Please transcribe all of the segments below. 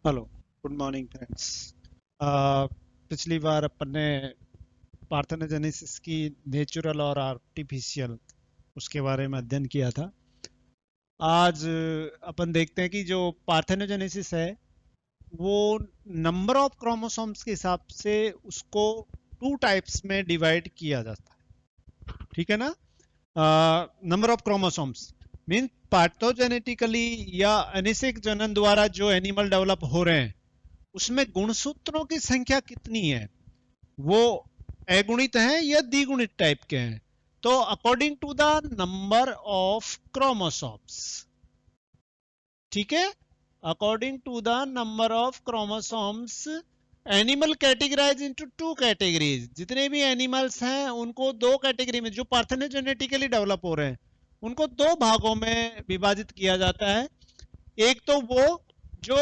Hello, good morning friends. पिछली बार अपन ने parthenogenesis की नेचुरल और आर्टिफिशियल उसके बारे में अध्ययन किया था। आज अपन देखते हैं कि जो पार्थेनोजेनेसिस है वो नंबर ऑफ क्रोमोसोम्स के हिसाब से उसको टू टाइप्स में डिवाइड किया जाता है। ठीक है ना? नंबर ऑफ क्रोमोसोम्स मीन पार्थोजेनेटिकली या अनिषेक जनन द्वारा जो एनिमल डेवलप हो रहे हैं उसमें गुणसूत्रों की संख्या कितनी है, वो अगुणित हैं या द्विगुणित टाइप के हैं। तो according to the number of chromosomes, ठीक है, according to the number of chromosomes animal categorise into two categories. जितने भी एनिमल्स हैं उनको दो कैटेगरी में, जो पार्थेनोजेनेटिकली डेवलप हो रहे हैं उनको दो भागों में विभाजित किया जाता है। एक तो वो जो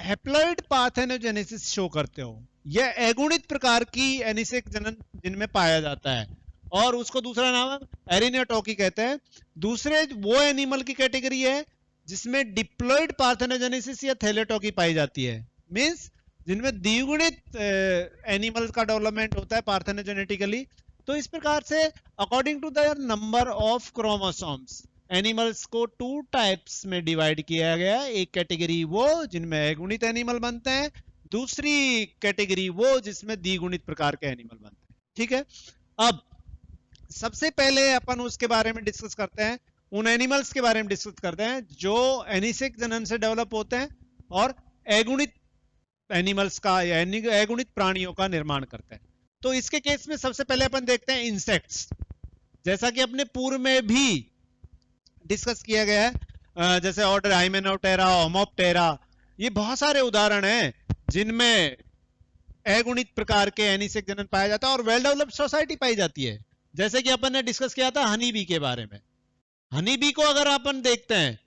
हेप्लॉइड पार्थेनोजेनेसिस शो करते हो, यह अगुणित प्रकार की एनिसेक जनन जिनमें पाया जाता है, और उसको दूसरा नाम है एरिनेटोकी कहते हैं। दूसरे वो एनिमल की कैटेगरी है जिसमें डिप्लॉइड पार्थेनोजेनेसिस या थैलेटोकी पाई जाती है। मींस जिनमें द्विगुणित एनिमल का डेवलपमेंट होता है पार्थेनोजेनेटिकली। तो इस प्रकार से according to the number of chromosomes animals को टू टाइप्स में डिवाइड किया गया। एक कैटेगरी वो जिनमें अगुणित एनिमल बनते हैं, दूसरी कैटेगरी वो जिसमें द्विगुणित प्रकार के एनिमल बनते हैं। ठीक है, अब सबसे पहले अपन उसके बारे में डिस्कस करते हैं, उन एनिमल्स के बारे में डिस्कस करते हैं जो एनिसेक जनन से डेवलप होते हैं और अगुणित एनिमल्स का या अगुणित प्राणियों का निर्माण करते हैं। तो इसके केस में सबसे पहले अपन देखते हैं इंसेक्ट्स। जैसा कि अपने पूर्व में भी डिस्कस किया गया है, जैसे ऑर्डर हाइमेनोप्टेरा, होमोप्टेरा, ये बहुत सारे उदाहरण हैं जिनमें अगुणित प्रकार के एनिसेक जनन पाया जाता है और वेल डेवलप्ड सोसाइटी पाई जाती है। जैसे कि अपन ने डिस्कस किया था हनी बी के बारे में। हनी बी को अगर अपन देखते हैं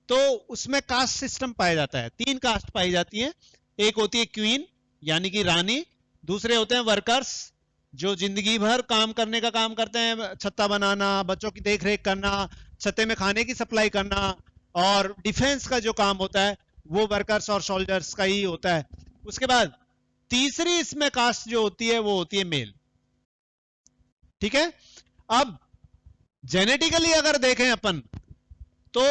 तो उसमें कास्ट सिस्टम पाया जाता है, तीन कास्ट पाई जाती है। एक होती है क्वीन यानी कि रानी, दूसरे होते हैं वर्कर्स जो जिंदगी भर काम करने का काम करते हैं, छत्ता बनाना, बच्चों की देख रेख करना, छत्ते में खाने की सप्लाई करना, और डिफेंस का जो काम होता है वो वर्कर्स और सोल्जर्स का ही होता है। उसके बाद तीसरी इसमें कास्ट जो होती है वो होती है मेल। ठीक है, अब जेनेटिकली अगर देखें अपन तो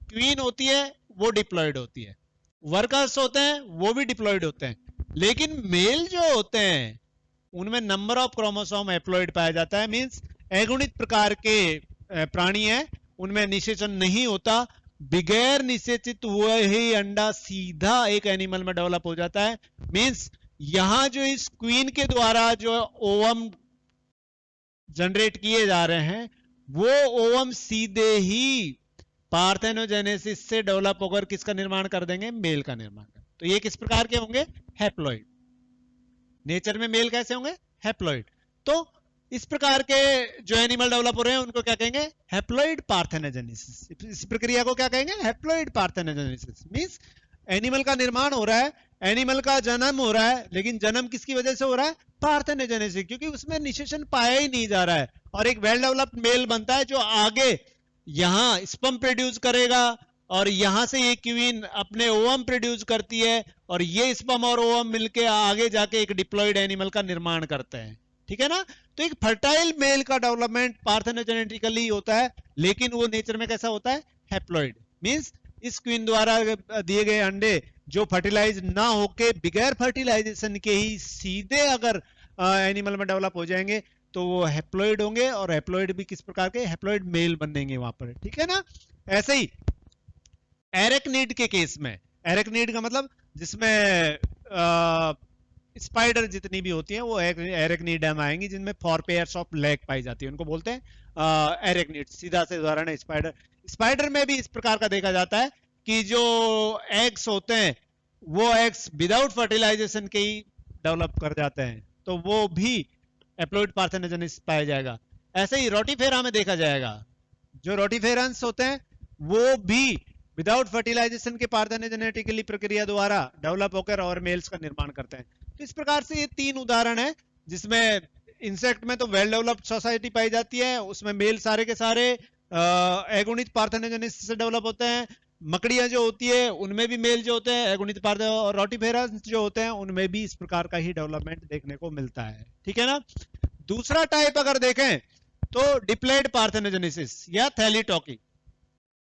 क्वीन होती है वो डिप्लॉयड होती है, वर्कर्स होते हैं वो भी डिप्लॉयड होते हैं, लेकिन मेल जो होते हैं उनमें नंबर ऑफ क्रोमोसोम एप्लॉयड पाया जाता है। मींस अगुणित प्रकार के प्राणी है, उनमें निषेचन नहीं होता। बगैर निषेचित हुए ही अंडा सीधा एक एनिमल में डेवलप हो जाता है। मींस यहां जो इस क्वीन के द्वारा जो ओवम जनरेट किए जा रहे हैं वो ओवम सीधे ही पार्थेनोजेनेसिस से डेवलप होकर किसका निर्माण कर देंगे, मेल का निर्माण कर। तो ये किस प्रकार के होंगे, हैप्लॉइड। नेचर में मेल कैसे होंगे, हैप्लॉइड। तो इस प्रकार के जो एनिमल डेवलप हो रहे हैं उनको क्या कहेंगे, हैप्लॉइड पार्थेनोजेनेसिस। इस प्रक्रिया को क्या कहेंगे, हैप्लॉइड पार्थेनोजेनेसिस। मींस एनिमल का निर्माण हो रहा है, एनिमल का जन्म हो रहा है, लेकिन जन्म किसकी वजह से हो रहा है, पार्थेनोजेनेसिस, क्योंकि उसमें निषेचन पाया ही नहीं जा रहा है। और एक वेल डेवलप्ड मेल बनता है जो आगे यहां स्पर्म प्रोड्यूस करेगा, और यहां से ये क्वीन अपने ओवम प्रोड्यूस करती है, और ये स्पर्म और ओवम मिलके आगे जाके एक डिप्लॉयड एनिमल का निर्माण करते हैं। ठीक है ना? तो एक फर्टाइल मेल का डेवलपमेंट पार्थेनोजेनेटिकली होता है, लेकिन वो नेचर में कैसा होता है, हैप्लॉइड। मींस इस क्वीन द्वारा दिए गए अंडे जो फर्टिलाइज ना होके बगैर फर्टिलाइजेशन के ही सीधे अगर एनिमल में डेवलप हो जाएंगे तो वो हैप्लॉइड होंगे, और हैप्लॉइड भी किस प्रकार के, हैप्लॉइड मेल बनेंगे वहां पर। ठीक है ना? ऐसे ही एरेक्निड के केस में, एरेक्निड का मतलब जिसमें स्पाइडर जितनी भी होती हैं वो एरेक्निडा में आएंगी, जिनमें 4 पेयर्स ऑफ लेग पाई जाती है, उनको बोलते हैं एरेक्निड। सीधा से उदाहरण है स्पाइडर। स्पाइडर में भी इस प्रकार का देखा जाता है कि जो एग्स होते हैं वो एग्स विदाउट फर्टिलाइजेशन के ही डेवलप कर जाते हैं, तो वो भी एप्लॉइड पार्थेनोजेनेसिस पाया जाएगा। ऐसे ही रोटीफेरा में देखा जाएगा, जो रोटीफेरेंस होते हैं वो भी विदाउट फर्टिलाइजेशन के पार्थेनोजेनेटिकली प्रक्रिया द्वारा डेवलप होकर और मेल्स का निर्माण करते हैं। तो इस प्रकार से ये तीन उदाहरण है जिसमें इंसेक्ट में तो वेल डेवलप्ड सोसाइटी पाई जाती है, उसमें मेल सारे के सारे अगुणित पार्थेनोजेनेसिस से डेवलप होते हैं। मकड़ियां जो होती है उनमें भी मेल जो होते हैं अगुणित पार्थ, और रोटिफेरा जो होते हैं उनमें भी इस प्रकार का ही डेवलपमेंट देखने को मिलता है। ठीक है ना। दूसरा टाइप अगर देखें तो डिप्लॉयड पार्थेनोजेनेसिस या थैलीटॉकी।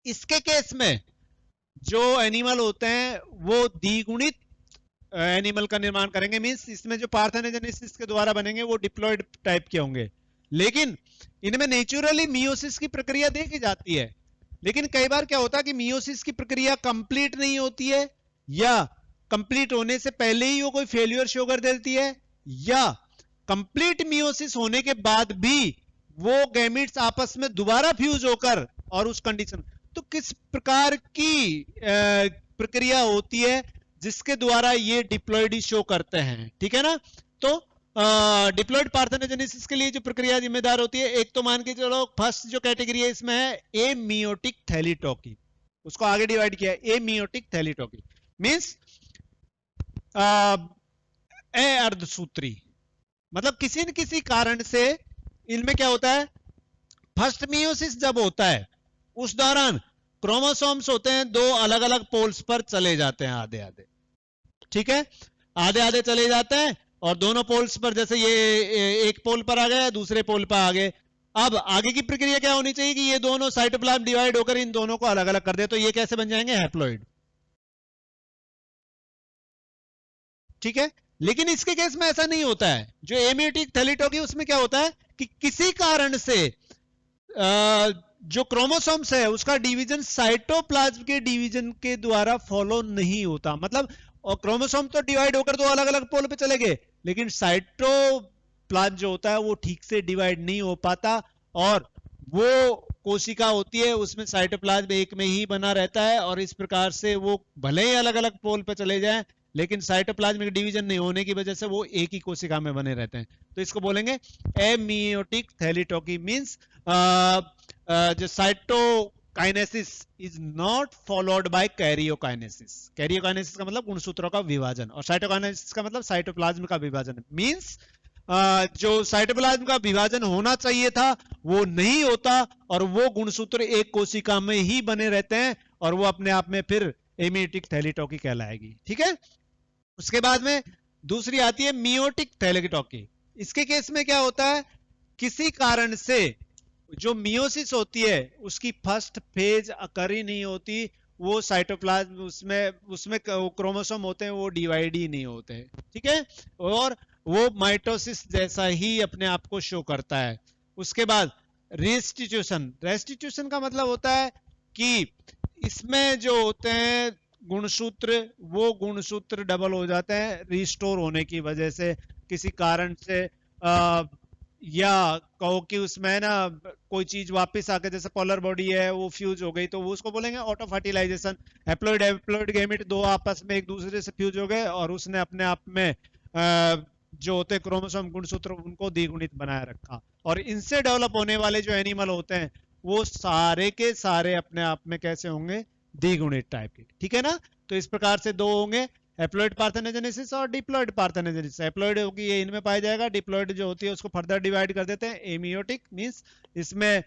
इसके केस में जो एनिमल होते हैं वो द्विगुणित एनिमल का निर्माण करेंगे, मींस इसमें जो पार्थेनोजेनेसिस के द्वारा बनेंगे वो डिप्लॉयड टाइप के होंगे। लेकिन इनमें नेचुरली मियोसिस की प्रक्रिया देखी जाती है, लेकिन कई बार क्या होता है कि मियोसिस की प्रक्रिया कंप्लीट नहीं होती है, या कंप्लीट होने से पहले ही वो कोई फेल्यूर शो कर देती है, या कंप्लीट मियोसिस होने के बाद भी वो गैमिट्स आपस में दोबारा फ्यूज होकर और उस कंडीशन, तो किस प्रकार की प्रक्रिया होती है जिसके द्वारा ये डिप्लॉयड शो करते हैं। ठीक है ना। तो डिप्लॉयड पार्थेनोजेनेसिस के लिए जो प्रक्रिया जिम्मेदार होती है, एक तो मान के चलो फर्स्ट जो कैटेगरी है इसमें है एमियोटिक थैलीटॉकी, उसको आगे डिवाइड किया एमियोटिक थैलीटॉकी, मींस अर्धसूत्री। मतलब किसी न किसी कारण से इनमें क्या होता है, फर्स्ट मियोसिस जब होता है उस दौरान क्रोमोसोम्स होते हैं दो अलग अलग पोल्स पर चले जाते हैं आधे आधे। ठीक है, आधे आधे चले जाते हैं और दोनों पोल्स पर, जैसे ये एक पोल पर आ गया दूसरे पोल पर आ गए। अब आगे की प्रक्रिया क्या होनी चाहिए कि ये दोनों साइटोप्लाज्म डिवाइड होकर इन दोनों को अलग अलग कर दे, तो ये कैसे बन जाएंगे, हैप्लॉइड। ठीक है, लेकिन इसके केस में ऐसा नहीं होता है। जो एमियोटिक थैलीटॉकी उसमें क्या होता है कि किसी कारण से जो क्रोमोसोम्स है उसका डिवीजन साइटोप्लाज्म के डिवीजन के द्वारा फॉलो नहीं होता। मतलब और क्रोमोसोम तो डिवाइड होकर दो अलग अलग पोल पे चले गए, लेकिन साइटोप्लाज्म जो होता है वो ठीक से डिवाइड नहीं हो पाता, और वो कोशिका होती है उसमें साइटोप्लाज्म एक में ही बना रहता है, और इस प्रकार से वो भले ही अलग अलग पोल पे चले जाएं लेकिन साइटोप्लाज्मिक डिवीजन नहीं होने की वजह से वो एक ही कोशिका में बने रहते हैं। तो इसको बोलेंगे एमियोटिक थैलीटॉकी, मींस जो cytokinesis is not followed by karyokinesis. Karyokinesis का मतलब गुणसूत्रों का विभाजन, और साइटोकाइनेसिस का मतलब साइटोप्लाज्म का विभाजन। मींस जो साइटोप्लाज्म का विभाजन होना चाहिए था वो नहीं होता, और वो गुणसूत्र एक कोशिका में ही बने रहते हैं, और वो अपने आप में फिर एमियोटिक थैलीटॉकी कहलाएगी। ठीक है। उसके बाद में दूसरी आती है मियोटिक थैलेटॉकी। इसके केस में क्या होता है, किसी कारण से जो मियोसिस होती है उसकी फर्स्ट फेज अकर ही नहीं होती, वो साइटोप्लाज्म उसमें उसमें क्रोमोसोम होते हैं वो डिवाइड ही नहीं होते हैं। ठीक है, और वो माइटोसिस जैसा ही अपने आप को शो करता है। उसके बाद रेस्टिट्यूशन। रेस्टिट्यूशन का मतलब होता है कि इसमें जो होते हैं गुणसूत्र, वो गुणसूत्र डबल हो जाते हैं रिस्टोर होने की वजह से, किसी कारण से या कहो कि उसमें ना कोई चीज वापस आके, जैसे पोलर बॉडी है वो फ्यूज हो गई, तो वो उसको बोलेंगे auto fertilisation. Haploid haploid gamete दो आपस में एक दूसरे से फ्यूज हो गए और उसने अपने आप में जो होते क्रोमोसोम गुणसूत्र उनको द्विगुणित बनाए रखा, और इनसे डेवलप होने वाले जो एनिमल होते हैं वो सारे के सारे अपने आप में कैसे होंगे, द्विगुणित टाइप के। ठीक है ना। तो इस प्रकार से दो होंगे, हैप्लॉइड पार्थेनोजेनेसिस और डिप्लॉइड पार्थेनोजेनेसिस। हैप्लॉइड होगी ये इनमें पाया जाएगा, डिप्लॉइड जो होती है उसको फर्दर डिवाइड कर देते हैं एमियोटिक, मींस इसमें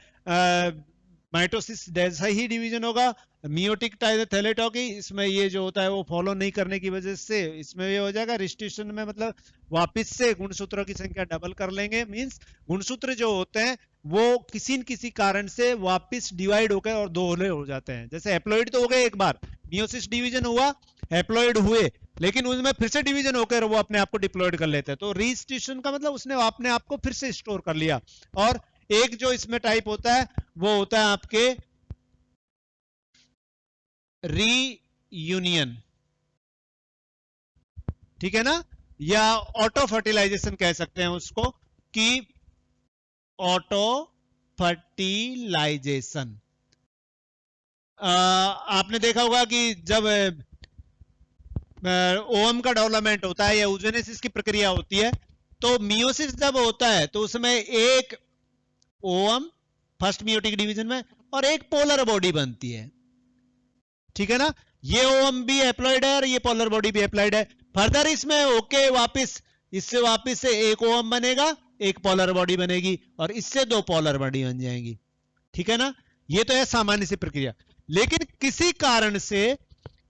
माइटोसिस जैसा ही डिवीजन होगा। मियोटिक थैलेटॉकी इसमें ये जो होता है वो फॉलो नहीं करने की वजह से इसमें ये हो जाएगा रिस्टिट्यूशन में, मतलब वापस से गुणसूत्रों की संख्या डबल कर लेंगे, मींस गुणसूत्र जो होते हैं वो किसी न किसी कारण से वापस डिवाइड होकर और दो हो जाते हैं। जैसे हैप्लॉइड तो हो गए एक बार, मियोसिस डिवीजन हुआ, हैप्लॉइड हुए, लेकिन उनमें फिर से डिवीजन होकर वो अपने आप को डिप्लॉयड कर लेते हैं। तो रीस्टिट्यूशन का मतलब उसने अपने आप को फिर से स्टोर कर लिया। और एक जो इसमें टाइप होता है वो होता है आपके रीयूनियन। ठीक है ना, या ऑटो फर्टिलाइजेशन कह सकते हैं उसको, कि ऑटो फर्टिलाइजेशन। आपने देखा होगा कि जब ओवम का डेवलपमेंट होता है या यूजेनेसिस की प्रक्रिया होती है, तो मियोसिस जब होता है तो उसमें एक ओवम फर्स्ट मियोटिक डिवीजन में और एक पोलर बॉडी बनती है। ठीक है ना, ये ओवम भी एप्लॉइड है और ये पोलर बॉडी भी एप्लॉइड है। फर्दर इसमें ओके वापस, इससे वापस से एक ओवम बनेगा, एक पोलर बॉडी बनेगी, और इससे दो पोलर बॉडी बन जाएंगी। ठीक है ना, ये तो है सामान्य सी प्रक्रिया। लेकिन किसी कारण से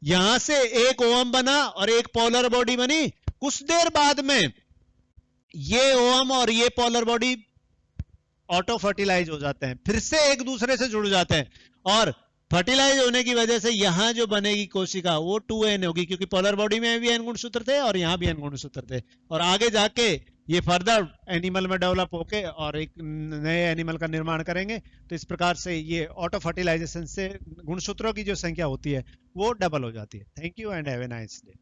यहां से एक ओम बना और एक पोलर बॉडी बनी, कुछ देर बाद में ये ओम और ये पोलर बॉडी ऑटो फर्टिलाइज हो जाते हैं, फिर से एक दूसरे से जुड़ जाते हैं, और फर्टिलाइज होने की वजह से यहां जो बनेगी कोशिका वो 2n होगी, क्योंकि पोलर बॉडी में भी n गुणसूत्र थे और यहां भी n गुणसूत्र थे, और आगे जाके ये फर्दर एनिमल में डेवलप होके और एक नए एनिमल का निर्माण करेंगे। तो इस प्रकार से ये ऑटो फर्टिलाइजेशन से गुणसूत्रों की जो संख्या होती है वो डबल हो जाती है। Thank you and have a nice day.